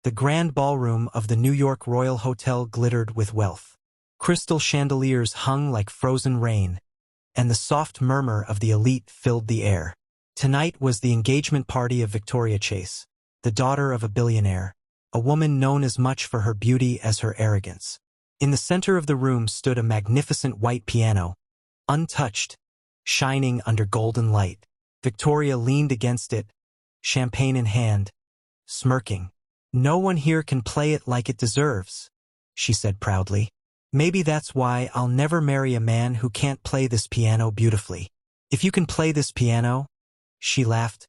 The grand ballroom of the New York Royal Hotel glittered with wealth. Crystal chandeliers hung like frozen rain, and the soft murmur of the elite filled the air. Tonight was the engagement party of Victoria Chase, the daughter of a billionaire, a woman known as much for her beauty as her arrogance. In the center of the room stood a magnificent white piano, untouched, shining under golden light. Victoria leaned against it, champagne in hand, smirking. "No one here can play it like it deserves," she said proudly. "Maybe that's why I'll never marry a man who can't play this piano beautifully. If you can play this piano," she laughed,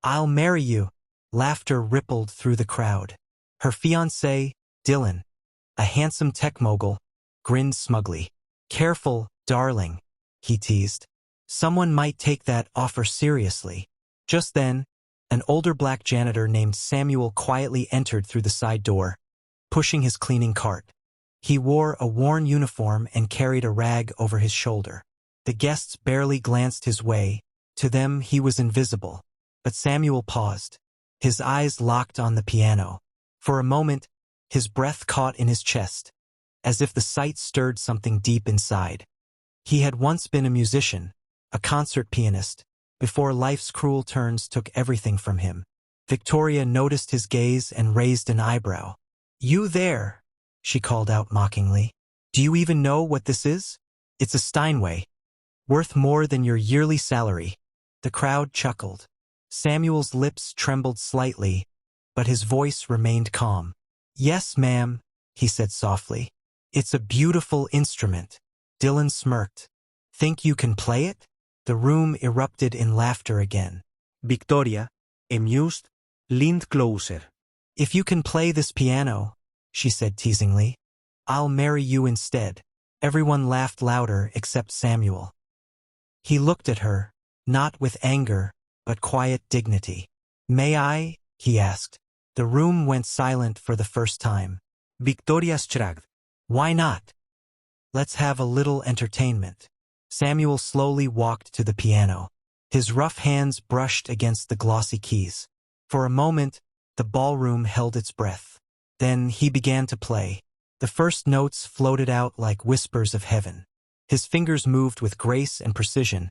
"I'll marry you." Laughter rippled through the crowd. Her fiancé, Dylan, a handsome tech mogul, grinned smugly. "Careful, darling," he teased. "Someone might take that offer seriously." Just then, an older black janitor named Samuel quietly entered through the side door, pushing his cleaning cart. He wore a worn uniform and carried a rag over his shoulder. The guests barely glanced his way. To them, he was invisible. But Samuel paused, his eyes locked on the piano. For a moment, his breath caught in his chest, as if the sight stirred something deep inside. He had once been a musician, a concert pianist, before life's cruel turns took everything from him. Victoria noticed his gaze and raised an eyebrow. "You there," she called out mockingly. "Do you even know what this is? It's a Steinway, worth more than your yearly salary." The crowd chuckled. Samuel's lips trembled slightly, but his voice remained calm. "Yes, ma'am," he said softly. "It's a beautiful instrument." Dylan smirked. "Think you can play it?" The room erupted in laughter again. Victoria, amused, leaned closer. "If you can play this piano," she said teasingly, "I'll marry you instead." Everyone laughed louder except Samuel. He looked at her, not with anger, but quiet dignity. "May I?" he asked. The room went silent for the first time. Victoria shrugged. "Why not? Let's have a little entertainment." Samuel slowly walked to the piano. His rough hands brushed against the glossy keys. For a moment, the ballroom held its breath. Then he began to play. The first notes floated out like whispers of heaven. His fingers moved with grace and precision,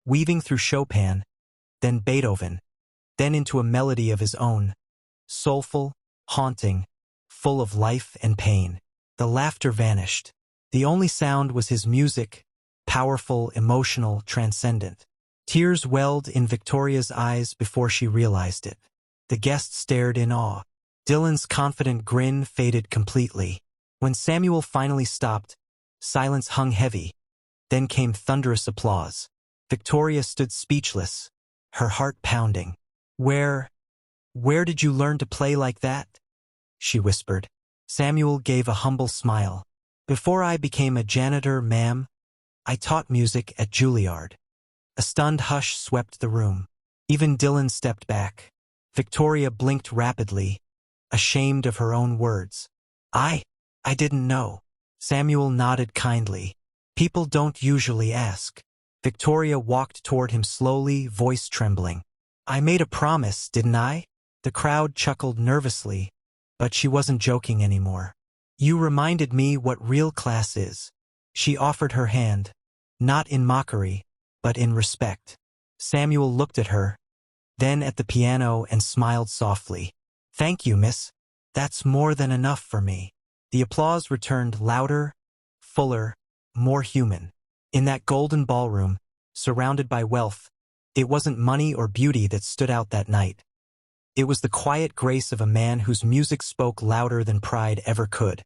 weaving through Chopin, then Beethoven, then into a melody of his own, soulful, haunting, full of life and pain. The laughter vanished. The only sound was his music, powerful, emotional, transcendent. Tears welled in Victoria's eyes before she realized it. The guests stared in awe. Dylan's confident grin faded completely. When Samuel finally stopped, silence hung heavy. Then came thunderous applause. Victoria stood speechless, her heart pounding. Where did you learn to play like that?" she whispered. Samuel gave a humble smile. "Before I became a janitor, ma'am, I taught music at Juilliard." A stunned hush swept the room. Even Dylan stepped back. Victoria blinked rapidly, ashamed of her own words. I didn't know." Samuel nodded kindly. "People don't usually ask." Victoria walked toward him slowly, voice trembling. "I made a promise, didn't I?" The crowd chuckled nervously, but she wasn't joking anymore. "You reminded me what real class is." She offered her hand, not in mockery, but in respect. Samuel looked at her, then at the piano and smiled softly. "Thank you, miss. That's more than enough for me." The applause returned louder, fuller, more human. In that golden ballroom, surrounded by wealth, it wasn't money or beauty that stood out that night. It was the quiet grace of a man whose music spoke louder than pride ever could.